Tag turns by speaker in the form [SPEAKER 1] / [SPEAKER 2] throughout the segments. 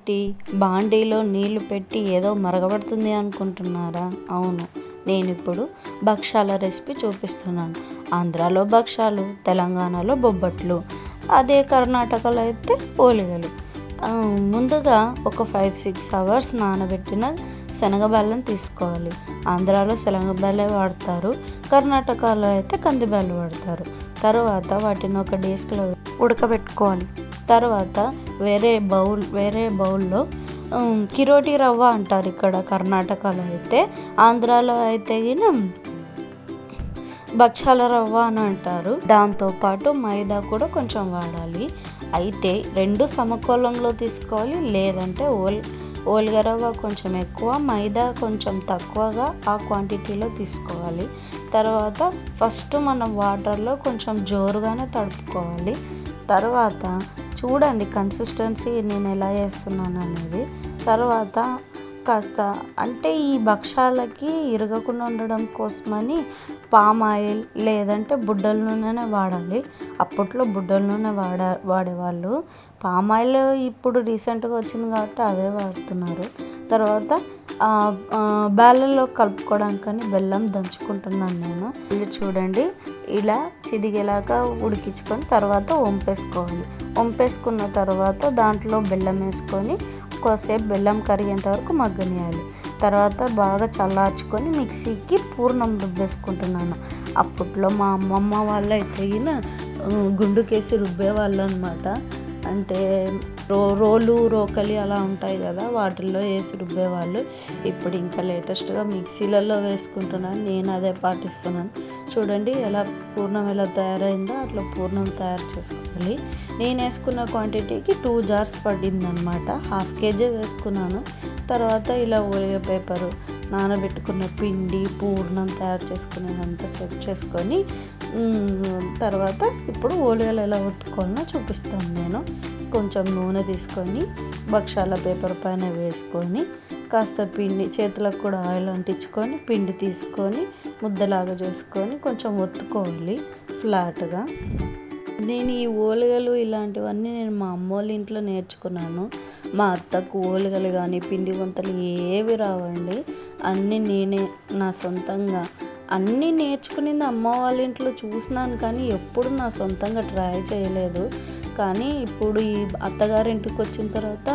[SPEAKER 1] పెట్టి బాండీలో నీళ్లు పెట్టి ఏదో మరగబడుతుంది అనుకుంటున్నారా? అవును, నేను ఇప్పుడు భక్షాల రెసిపీ చూపిస్తున్నాను. ఆంధ్రాలో భక్షాలు, తెలంగాణలో బొబ్బట్లు, అదే కర్ణాటకలో అయితే పోలిగలు. ముందుగా ఒక 5-6 అవర్స్ నానబెట్టిన శనగబెల్లం తీసుకోవాలి. ఆంధ్రాలో శనగబెల్లే వాడతారు, కర్ణాటకలో అయితే కందిబెల్లం వాడతారు. తర్వాత వాటిని ఒక డిస్క్లో ఉడకబెట్టుకోవాలి. తర్వాత వేరే బౌల్లో కిరోటి రవ్వ అంటారు ఇక్కడ కర్ణాటకలో అయితే, ఆంధ్రాలో అయితే భక్షాల రవ్వ అని అంటారు. దాంతోపాటు మైదా కూడా కొంచెం వాడాలి. అయితే 2 సమకోలంలో తీసుకోవాలి, లేదంటే ఓలిగ రవ్వ కొంచెం ఎక్కువ, మైదా కొంచెం తక్కువగా ఆ క్వాంటిటీలో తీసుకోవాలి. తర్వాత ఫస్ట్ మనం వాటర్లో కొంచెం జోరుగానే తడుపుకోవాలి. తర్వాత చూడండి కన్సిస్టెన్సీ నేను ఎలా చేస్తున్నాను అనేది. తర్వాత కాస్త అంటే ఈ భక్షాలకి ఇరగకుండా ఉండడం కోసమని పామ్ ఆయిల్ లేదంటే బుడ్డల నూనెనే వాడాలి. అప్పట్లో బుడ్డల నూనె వాడేవాళ్ళు. పామ్ ఆయిల్ ఇప్పుడు రీసెంట్గా వచ్చింది కాబట్టి అవే వాడుతున్నారు. తర్వాత బేళ్ళలో కలుపుకోవడానికని బెల్లం దంచుకుంటున్నాను నేను. ఇది చూడండి, ఇలా చిదిగేలాగా ఉడికించుకొని తర్వాత వంపేసుకోవాలి. వంపేసుకున్న తర్వాత దాంట్లో బెల్లం వేసుకొని కొద్దిసేపు బెల్లం కరిగేంత వరకు మగ్గనియాలి. తర్వాత బాగా చల్లార్చుకొని మిక్సీకి పూర్ణం రుబ్బేసుకుంటున్నాను. అప్పట్లో మా అమ్మమ్మ వాళ్ళు అయితే గుండుకేసి రుబ్బేవాళ్ళు అనమాట. అంటే రోకలి అలా ఉంటాయి కదా, వాటిల్లో వేసి రుబ్బేవాళ్ళు. ఇప్పుడు ఇంకా లేటెస్ట్గా మిక్సీలలో వేసుకుంటున్నాను. నేను అదే పాటిస్తున్నాను. చూడండి ఎలా పూర్ణం ఎలా తయారైందో అట్లా పూర్ణం తయారు చేసుకోవాలి. నేను వేసుకున్న క్వాంటిటీకి 2 jars పడిందనమాట. 1/2 kg వేసుకున్నాను. తర్వాత ఇలా ఓలిగా పేపరు, నానబెట్టుకున్న పిండి, పూర్ణం తయారు చేసుకునేదంతా సెట్ చేసుకొని తర్వాత ఇప్పుడు ఓలిగలు ఎలా ఒత్తుకోవాలో చూపిస్తాను నేను. కొంచెం నూనె తీసుకొని భక్షాల పేపర్ పైన వేసుకొని కాస్త పిండి చేతులకు కూడా ఆయిల్ అంటించుకొని పిండి తీసుకొని ముద్దలాగా చేసుకొని కొంచెం ఒత్తుకోవాలి ఫ్లాట్గా. నేను ఈ ఓలిగలు ఇలాంటివన్నీ నేను మా అమ్మ వాళ్ళ ఇంట్లో నేర్చుకున్నాను. మా అత్తకు ఓలిగలు కానీ పిండి వంటలు ఏవి రావండి. అన్నీ నేనే నా సొంతంగా అన్నీ నేర్చుకునేది అమ్మ వాళ్ళ ఇంట్లో చూసినాను, కానీ ఎప్పుడు నా సొంతంగా ట్రై చేయలేదు. కానీ ఇప్పుడు ఈ అత్తగారింటికి వచ్చిన తర్వాత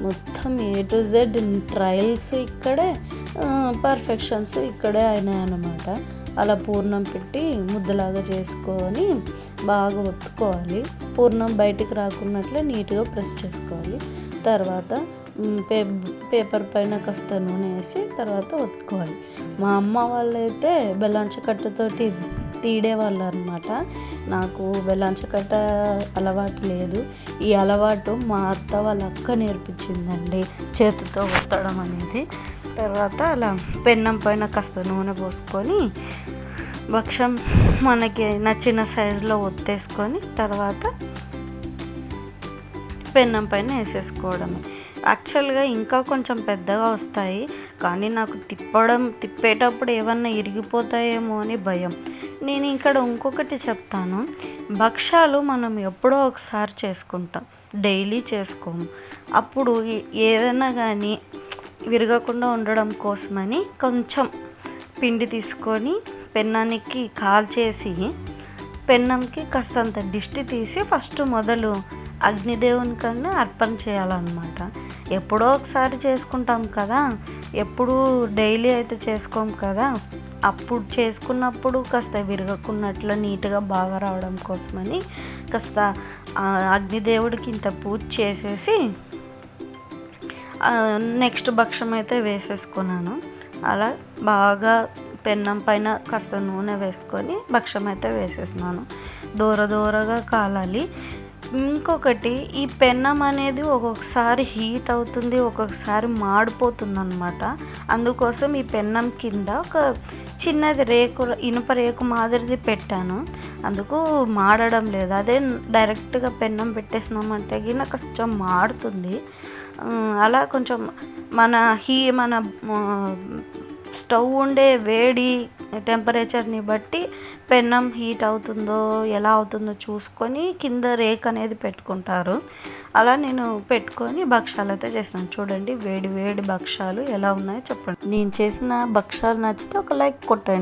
[SPEAKER 1] మొత్తం A to Z ట్రయల్స్ ఇక్కడే, పర్ఫెక్షన్స్ ఇక్కడే అయినాయి అన్నమాట. అలా పూర్ణం పెట్టి ముద్దలాగా చేసుకొని బాగా ఒత్తుకోవాలి. పూర్ణం బయటికి రాకున్నట్లే నీట్గా ప్రెస్ చేసుకోవాలి. తర్వాత పేపర్ పైన కాస్త నూనె వేసి తర్వాత ఒత్తుకోవాలి. మా అమ్మ వాళ్ళైతే బెల్లంచకట్టతోటి తీడేవాళ్ళు అనమాట. నాకు బెల్లంచకట్ట అలవాటు లేదు. ఈ అలవాటు మా అత్త వాళ్ళ అక్క నేర్పించిందండి, చేతితో ఒత్తడం అనేది. తర్వాత అలా పెన్నం పైన కాస్త నూనె పోసుకొని భక్షం మనకి నచ్చిన సైజులో ఒత్తేసుకొని తర్వాత పెన్నం పైన వేసేసుకోవడమే. యాక్చువల్గా ఇంకా కొంచెం పెద్దగా వస్తాయి, కానీ నాకు తిప్పేటప్పుడు ఏమన్నా ఇరిగిపోతాయేమో అని భయం. నేను ఇక్కడ ఇంకొకటి చెప్తాను. భక్షాలు మనం ఎప్పుడో ఒకసారి చేసుకుంటాం, డైలీ చేసుకోము. అప్పుడు ఏదైనా కానీ విరగకుండా ఉండడం కోసమని కొంచెం పిండి తీసుకొని పెన్నానికి కాల్చేసి పెన్నంకి కాస్తంత దిష్టి తీసి ఫస్ట్ మొదలు అగ్నిదేవుని కన్నా అర్పణ చేయాలన్నమాట. ఎప్పుడో ఒకసారి చేసుకుంటాం కదా, ఎప్పుడు డైలీ అయితే చేసుకోం కదా. అప్పుడు చేసుకున్నప్పుడు కాస్త విరగకున్నట్లు నీట్గా బాగా రావడం కోసమని కాస్త అగ్నిదేవుడికి ఇంత పూజ చేసేసి నెక్స్ట్ భక్షం అయితే వేసేసుకున్నాను. అలా బాగా పెన్నం పైన కాస్త నూనె వేసుకొని భక్షం అయితే వేసేసినాను. దూరగా కాలాలి. ఇంకొకటి, ఈ పెన్నం అనేది ఒక్కొక్కసారి హీట్ అవుతుంది, ఒక్కొక్కసారి మాడిపోతుంది అనమాట. అందుకోసం ఈ పెన్నం కింద ఒక చిన్నది ఇనుప రేకు మాదిరిది పెట్టాను. అందుకు మాడడం లేదు. అదే డైరెక్ట్గా పెన్నం పెట్టేసినామంటే గిన కొంచెం మాడుతుంది. అలా కొంచెం మన స్టవ్ ఉండే వేడి టెంపరేచర్ని బట్టి పెన్నం హీట్ అవుతుందో ఎలా అవుతుందో చూసుకొని కింద రేక్ అనేది పెట్టుకుంటారు. అలా నేను పెట్టుకొని భక్షాలు అయితే చేస్తాను. చూడండి వేడి వేడి భక్షాలు ఎలా ఉన్నాయో చెప్పండి. నేను చేసిన భక్షాలు నచ్చితే ఒక లైక్ కొట్టండి.